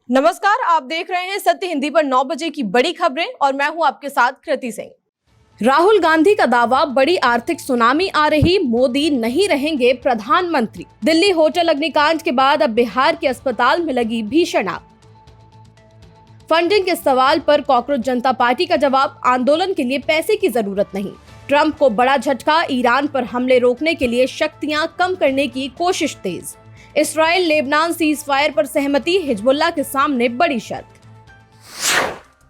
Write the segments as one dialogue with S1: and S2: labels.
S1: नमस्कार, आप देख रहे हैं सत्य हिंदी पर 9 बजे की बड़ी खबरें और मैं हूं आपके साथ कृति सिंह। राहुल गांधी का दावा, बड़ी आर्थिक सुनामी आ रही, मोदी नहीं रहेंगे प्रधानमंत्री। दिल्ली होटल अग्निकांड के बाद अब बिहार के अस्पताल में लगी भीषण आग। फंडिंग के सवाल पर कॉकरोच जनता पार्टी का जवाब, आंदोलन के लिए पैसे की जरूरत नहीं। ट्रंप को बड़ा झटका, ईरान पर हमले रोकने के लिए शक्तियां कम करने की कोशिश तेज। इस्राइल लेबनान सीज फायर पर सहमति, हिजबुल्लाह के सामने बड़ी शर्त।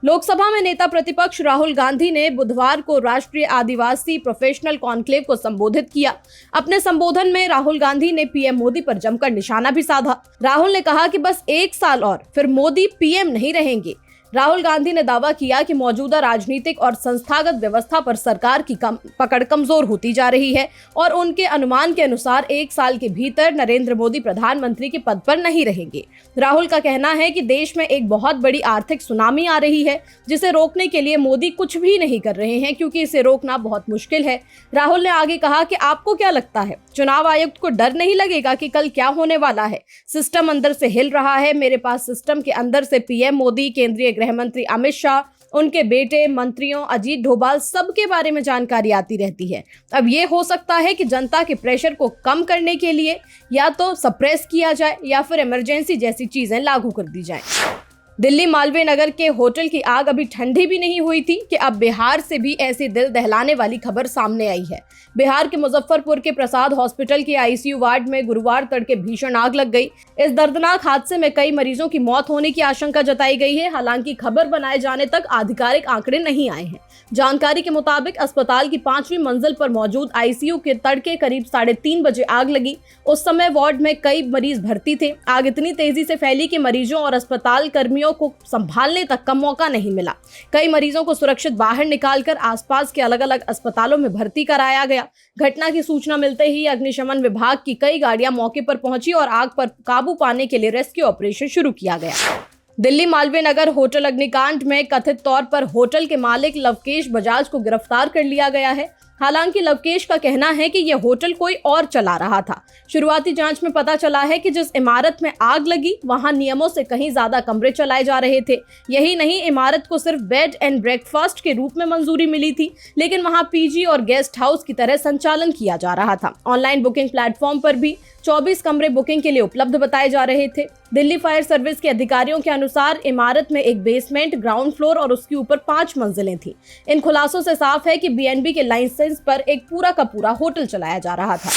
S1: लोकसभा में नेता प्रतिपक्ष राहुल गांधी ने बुधवार को राष्ट्रीय आदिवासी प्रोफेशनल कॉन्क्लेव को संबोधित किया। अपने संबोधन में राहुल गांधी ने पीएम मोदी पर जमकर निशाना भी साधा। राहुल ने कहा कि बस 1 साल और फिर मोदी पीएम नहीं रहेंगे। राहुल गांधी ने दावा किया कि मौजूदा राजनीतिक और संस्थागत व्यवस्था पर सरकार की पकड़ कमजोर होती जा रही है और उनके अनुमान के अनुसार 1 साल के भीतर नरेंद्र मोदी प्रधानमंत्री के पद पर नहीं रहेंगे। राहुल का कहना है कि देश में एक बहुत बड़ी आर्थिक सुनामी आ रही है, जिसे रोकने के लिए मोदी कुछ भी नहीं कर रहे हैं, क्योंकि इसे रोकना बहुत मुश्किल है। राहुल ने आगे कहा कि आपको क्या लगता है, चुनाव आयुक्त को डर नहीं लगेगा कि कल क्या होने वाला है? सिस्टम अंदर से हिल रहा है। मेरे पास सिस्टम के अंदर से पीएम मोदी, केंद्रीय गृह मंत्री अमित शाह, उनके बेटे, मंत्रियों अजीत डोभाल, सबके बारे में जानकारी आती रहती है। अब ये हो सकता है कि जनता के प्रेशर को कम करने के लिए या तो सप्रेस किया जाए या फिर इमरजेंसी जैसी चीजें लागू कर दी जाएं। दिल्ली मालवीय नगर के होटल की आग अभी ठंडी भी नहीं हुई थी कि अब बिहार से भी ऐसी दिल दहलाने वाली खबर सामने आई है। बिहार के मुजफ्फरपुर के प्रसाद हॉस्पिटल के आईसीयू वार्ड में गुरुवार तड़के भीषण आग लग गई। इस दर्दनाक हादसे में कई मरीजों की मौत होने की आशंका जताई गई है। हालांकि खबर बनाए जाने तक आधिकारिक आंकड़े नहीं आए हैं। जानकारी के मुताबिक अस्पताल की 5वीं मंजिल पर मौजूद आईसीयू के तड़के करीब 3:30 बजे आग लगी। उस समय वार्ड में कई मरीज भर्ती थे। आग इतनी तेजी से फैली कि मरीजों और अस्पताल कर्मियों को संभालने तक का मौका नहीं मिला। कई मरीजों को सुरक्षित बाहर निकालकर आसपास के अलग अलग अस्पतालों में भर्ती कराया गया। घटना की सूचना मिलते ही अग्निशमन विभाग की कई गाड़ियां मौके पर पहुंची और आग पर काबू पाने के लिए रेस्क्यू ऑपरेशन शुरू किया गया। दिल्ली मालवीय नगर होटल अग्निकांड में कथित तौर पर होटल के मालिक लवकेश बजाज को गिरफ्तार कर लिया गया है। हालांकि लवकेश का कहना है कि यह होटल कोई और चला रहा था। शुरुआती जांच में पता चला है कि जिस इमारत में आग लगी वहां नियमों से कहीं ज्यादा कमरे चलाए जा रहे थे। यही नहीं, इमारत को सिर्फ बेड एंड ब्रेकफास्ट के रूप में मंजूरी मिली थी, लेकिन वहां पीजी और गेस्ट हाउस की तरह संचालन किया जा रहा था। ऑनलाइन बुकिंग प्लेटफॉर्म पर भी 24 कमरे बुकिंग के लिए उपलब्ध बताए जा रहे थे। दिल्ली फायर सर्विस के अधिकारियों के अनुसार इमारत में एक बेसमेंट, ग्राउंड फ्लोर और उसके ऊपर 5 मंजिलें थी। इन खुलासों से साफ है कि बीएनबी के लाइसेंस पर एक पूरा का पूरा होटल चलाया जा रहा था।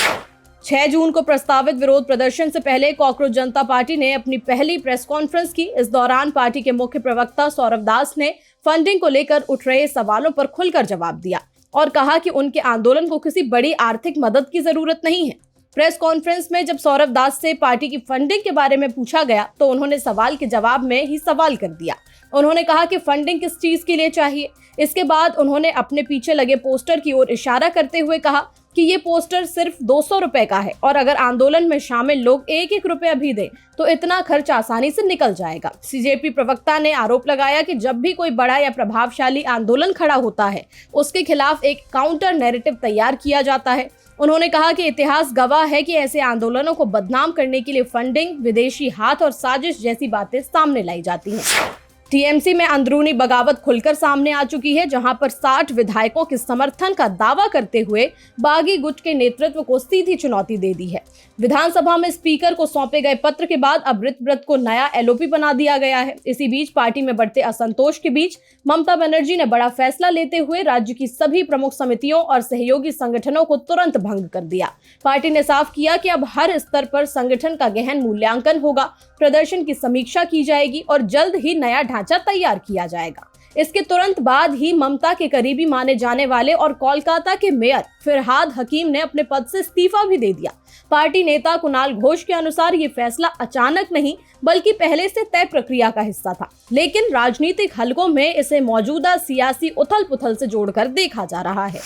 S1: 6 जून को प्रस्तावित विरोध प्रदर्शन से पहले कॉकरोच जनता पार्टी ने अपनी पहली प्रेस कॉन्फ्रेंस की। इस दौरान पार्टी के मुख्य प्रवक्ता सौरभ दास ने फंडिंग को लेकर उठ रहे सवालों पर खुलकर जवाब दिया और कहा कि उनके आंदोलन को किसी बड़ी आर्थिक मदद की जरूरत नहीं है। प्रेस कॉन्फ्रेंस में जब सौरभ दास से पार्टी की फंडिंग के बारे में पूछा गया तो उन्होंने सवाल के जवाब में ही सवाल कर दिया। उन्होंने कहा कि फंडिंग किस चीज के लिए चाहिए। इसके बाद उन्होंने अपने पीछे लगे पोस्टर की ओर इशारा करते हुए कहा कि ये पोस्टर सिर्फ 200 रुपए का है और अगर आंदोलन में शामिल लोग 1-1 रुपया भी दें तो इतना खर्च आसानी से निकल जाएगा। सीजेपी प्रवक्ता ने आरोप लगाया कि जब भी कोई बड़ा या प्रभावशाली आंदोलन खड़ा होता है, उसके खिलाफ एक काउंटर नैरेटिव तैयार किया जाता है। उन्होंने कहा कि इतिहास गवाह है कि ऐसे आंदोलनों को बदनाम करने के लिए फंडिंग, विदेशी हाथ और साजिश जैसी बातें सामने लाई जाती हैं। टीएमसी में अंदरूनी बगावत खुलकर सामने आ चुकी है, जहां पर 60 विधायकों के समर्थन का दावा करते हुए बागी गुट के नेतृत्व को सीधी चुनौती दे दी है। विधानसभा में स्पीकर को सौंपे गए पत्र के बाद अब ऋतव्रत को नया एलओपी बना दिया गया है। इसी बीच पार्टी में बढ़ते असंतोष के बीच ममता बनर्जी ने बड़ा फैसला लेते हुए राज्य की सभी प्रमुख समितियों और सहयोगी संगठनों को तुरंत भंग कर दिया। पार्टी ने साफ किया कि अब हर स्तर पर संगठन का गहन मूल्यांकन होगा, प्रदर्शन की समीक्षा की जाएगी और जल्द ही नया ढांचा तैयार किया जाएगा। इसके तुरंत बाद ही ममता के करीबी माने जाने वाले और कोलकाता के मेयर फिरहाद हकीम ने अपने पद से इस्तीफा भी दे दिया। पार्टी नेता कुणाल घोष के अनुसार ये फैसला अचानक नहीं बल्कि पहले से तय प्रक्रिया का हिस्सा था, लेकिन राजनीतिक हलकों में इसे मौजूदा सियासी उथल पुथल से जोड़कर देखा जा रहा है।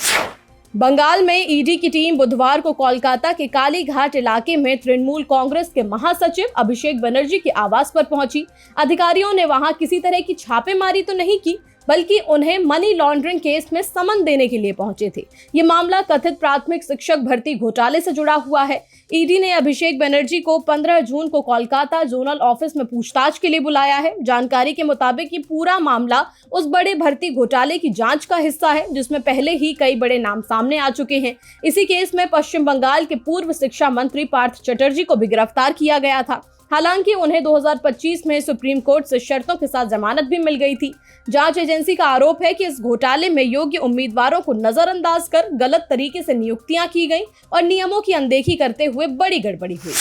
S1: बंगाल में ईडी की टीम बुधवार को कोलकाता के कालीघाट इलाके में तृणमूल कांग्रेस के महासचिव अभिषेक बनर्जी के आवास पर पहुंची। अधिकारियों ने वहां किसी तरह की छापेमारी तो नहीं की, बल्कि उन्हें मनी लॉन्ड्रिंग केस में समन देने के लिए पहुंचे थे। ये मामला कथित प्राथमिक शिक्षक भर्ती घोटाले से जुड़ा हुआ है। ईडी ने अभिषेक बनर्जी को 15 जून को कोलकाता जोनल ऑफिस में पूछताछ के लिए बुलाया है। जानकारी के मुताबिक ये पूरा मामला उस बड़े भर्ती घोटाले की जांच का हिस्सा है जिसमें पहले ही कई बड़े नाम सामने आ चुके हैं। इसी केस में पश्चिम बंगाल के पूर्व शिक्षा मंत्री पार्थ चटर्जी को भी गिरफ्तार किया गया था। हालांकि उन्हें 2025 में सुप्रीम कोर्ट से शर्तों के साथ जमानत भी मिल गई थी। जांच एजेंसी का आरोप है कि इस घोटाले में योग्य उम्मीदवारों को नजरअंदाज कर गलत तरीके से नियुक्तियां की गईं और नियमों की अनदेखी करते हुए बड़ी गड़बड़ी हुई।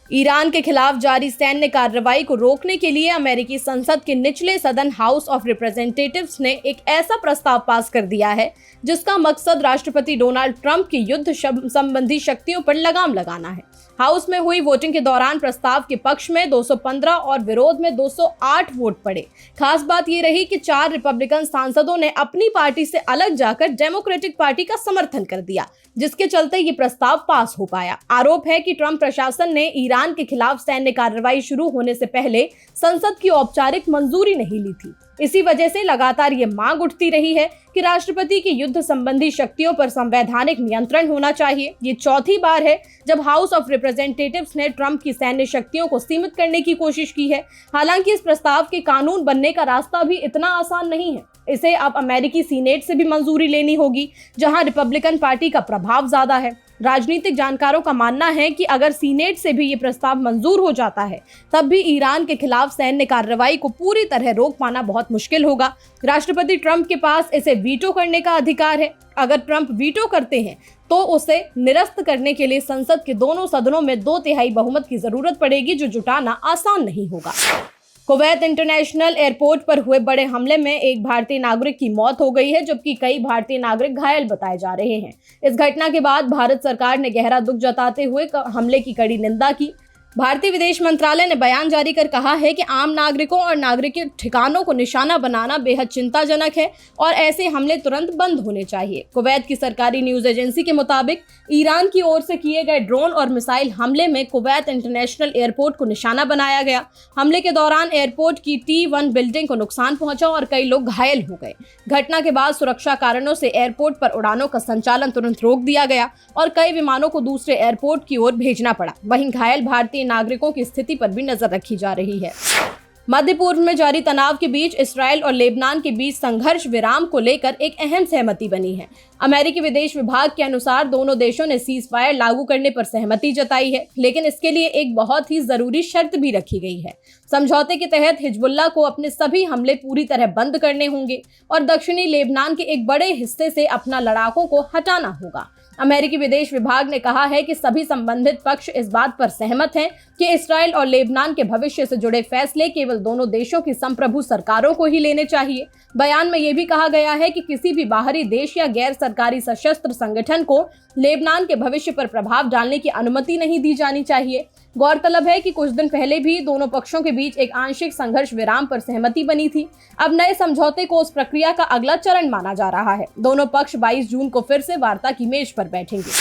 S1: ईरान के खिलाफ जारी सैन्य कार्रवाई को रोकने के लिए अमेरिकी संसद के निचले सदन हाउस ऑफ रिप्रेजेंटेटिव्स ने एक ऐसा प्रस्ताव पास कर दिया है जिसका मकसद राष्ट्रपति डोनाल्ड ट्रंप की युद्ध संबंधी शक्तियों पर लगाम लगाना है। हाउस में हुई वोटिंग के दौरान प्रस्ताव के पक्ष में 215 और विरोध में 208 वोट पड़े। खास बात ये रही कि 4 रिपब्लिकन सांसदों ने अपनी पार्टी से अलग जाकर डेमोक्रेटिक पार्टी का समर्थन कर दिया, जिसके चलते ये प्रस्ताव पास हो पाया। आरोप है कि ट्रंप प्रशासन ने ईरान के खिलाफ सैन्य कार्रवाई शुरू होने से पहले संसद की औपचारिक मंजूरी नहीं ली थी। इसी वजह से लगातार ये मांग उठती रही है कि राष्ट्रपति की युद्ध संबंधी शक्तियों पर संवैधानिक नियंत्रण होना चाहिए। ये चौथी बार है जब हाउस ऑफ रिप्रेजेंटेटिव्स ने ट्रंप की सैन्य शक्तियों को सीमित करने की कोशिश की है। हालांकि इस प्रस्ताव के कानून बनने का रास्ता भी इतना आसान नहीं है। इसे अब अमेरिकी सीनेट से भी मंजूरी लेनी होगी, जहां रिपब्लिकन पार्टी का प्रभाव ज्यादा है। राजनीतिक जानकारों का मानना है कि अगर सीनेट से भी ये प्रस्ताव मंजूर हो जाता है तब भी ईरान के खिलाफ सैन्य कार्रवाई को पूरी तरह रोक पाना बहुत मुश्किल होगा। राष्ट्रपति ट्रंप के पास इसे वीटो करने का अधिकार है। अगर ट्रंप वीटो करते हैं तो उसे निरस्त करने के लिए संसद के दोनों सदनों में 2/3 बहुमत की जरूरत पड़ेगी, जो जुटाना आसान नहीं होगा। कुवैत इंटरनेशनल एयरपोर्ट पर हुए बड़े हमले में एक भारतीय नागरिक की मौत हो गई है, जबकि कई भारतीय नागरिक घायल बताए जा रहे हैं। इस घटना के बाद भारत सरकार ने गहरा दुख जताते हुए हमले की कड़ी निंदा की। भारतीय विदेश मंत्रालय ने बयान जारी कर कहा है कि आम नागरिकों और नागरिक ठिकानों को निशाना बनाना बेहद चिंताजनक है और ऐसे हमले तुरंत बंद होने चाहिए। कुवैत की सरकारी न्यूज एजेंसी के मुताबिक ईरान की ओर से किए गए ड्रोन और मिसाइल हमले में कुवैत इंटरनेशनल एयरपोर्ट को निशाना बनाया गया। हमले के दौरान एयरपोर्ट की T1 बिल्डिंग को नुकसान पहुंचा और कई लोग घायल हो गए। घटना के बाद सुरक्षा कारणों से एयरपोर्ट पर उड़ानों का संचालन तुरंत रोक दिया गया और कई विमानों को दूसरे एयरपोर्ट की ओर भेजना पड़ा। वहीं घायल भारतीय नागरिकों की स्थिति पर भी नजर रखी जा रही है। मध्य पूर्व में जारी तनाव के बीच इसराइल और लेबनान के बीच संघर्ष विराम को लेकर एक अहम सहमति बनी है। अमेरिकी विदेश विभाग के अनुसार दोनों देशों ने सीज फायर लागू करने पर सहमति जताई है, लेकिन इसके लिए एक बहुत ही जरूरी शर्त भी रखी गई है। समझौते के तहत हिजबुल्लाह को अपने सभी हमले पूरी तरह बंद करने होंगे और दक्षिणी लेबनान के एक बड़े हिस्से से अपना लड़ाकों को हटाना होगा। अमेरिकी विदेश विभाग ने कहा है कि सभी संबंधित पक्ष इस बात पर सहमत हैं कि इसराइल और लेबनान के भविष्य से जुड़े फैसले केवल दोनों देशों की संप्रभु सरकारों को ही लेने चाहिए। बयान में यह भी कहा गया है कि किसी भी बाहरी देश या गैर सरकारी सशस्त्र संगठन को लेबनान के भविष्य पर प्रभाव डालने की अनुमति नहीं दी जानी चाहिए। गौरतलब है कि कुछ दिन पहले भी दोनों पक्षों के बीच एक आंशिक संघर्ष विराम पर सहमति बनी थी। अब नए समझौते को उस प्रक्रिया का अगला चरण माना जा रहा है। दोनों पक्ष 22 जून को फिर से वार्ता की मेज पर बैठेंगे।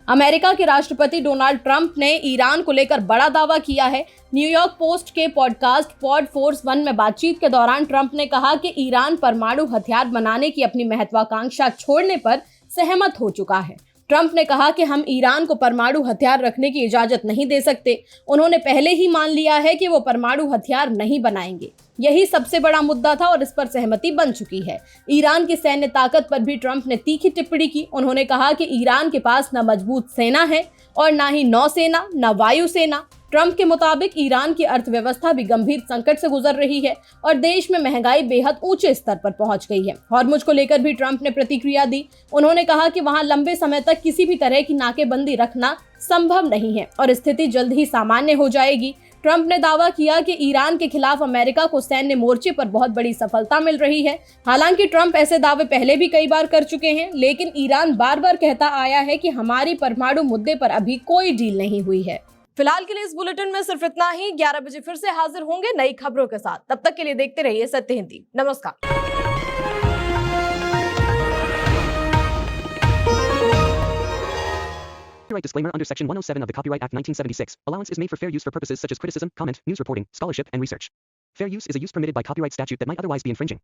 S1: अमेरिका के राष्ट्रपति डोनाल्ड ट्रंप ने ईरान को लेकर बड़ा दावा किया है। न्यूयॉर्क पोस्ट के पॉडकास्ट पॉड फोर्स 1 में बातचीत के दौरान ट्रंप ने कहा कि ईरान परमाणु हथियार बनाने की अपनी महत्वाकांक्षा छोड़ने पर सहमत हो चुका है। ट्रंप ने कहा कि हम ईरान को परमाणु हथियार रखने की इजाजत नहीं दे सकते। उन्होंने पहले ही मान लिया है कि वो परमाणु हथियार नहीं बनाएंगे। यही सबसे बड़ा मुद्दा था और इस पर सहमति बन चुकी है। ईरान की सैन्य ताकत पर भी ट्रंप ने तीखी टिप्पणी की। उन्होंने कहा कि ईरान के पास न मजबूत सेना है और न ही नौसेना न वायुसेना। ट्रंप के मुताबिक ईरान की अर्थव्यवस्था भी गंभीर संकट से गुजर रही है और देश में महंगाई बेहद ऊंचे स्तर पर पहुंच गई है। हॉर्मुज को लेकर भी ट्रंप ने प्रतिक्रिया दी। उन्होंने कहा कि वहां लंबे समय तक किसी भी तरह की नाकेबंदी रखना संभव नहीं है और स्थिति जल्द ही सामान्य हो जाएगी। ट्रंप ने दावा किया कि ईरान के खिलाफ अमेरिका को सैन्य मोर्चे पर बहुत बड़ी सफलता मिल रही है। हालांकि ट्रंप ऐसे दावे पहले भी कई बार कर चुके हैं, लेकिन ईरान बार बार कहता आया है कि हमारी परमाणु मुद्दे पर अभी कोई डील नहीं हुई है। फिलहाल के लिए इस बुलेटिन में सिर्फ इतना ही। 11 बजे फिर से हाजिर होंगे नई खबरों के साथ। तब तक के लिए देखते रहिए सत्य हिंदी। नमस्कार।
S2: Copyright disclaimer under Section 107 of the Copyright Act 1976. Allowance is made for fair use for purposes such as criticism, comment, news reporting, scholarship, and research. Fair use is a use permitted by copyright statute that might otherwise be infringing.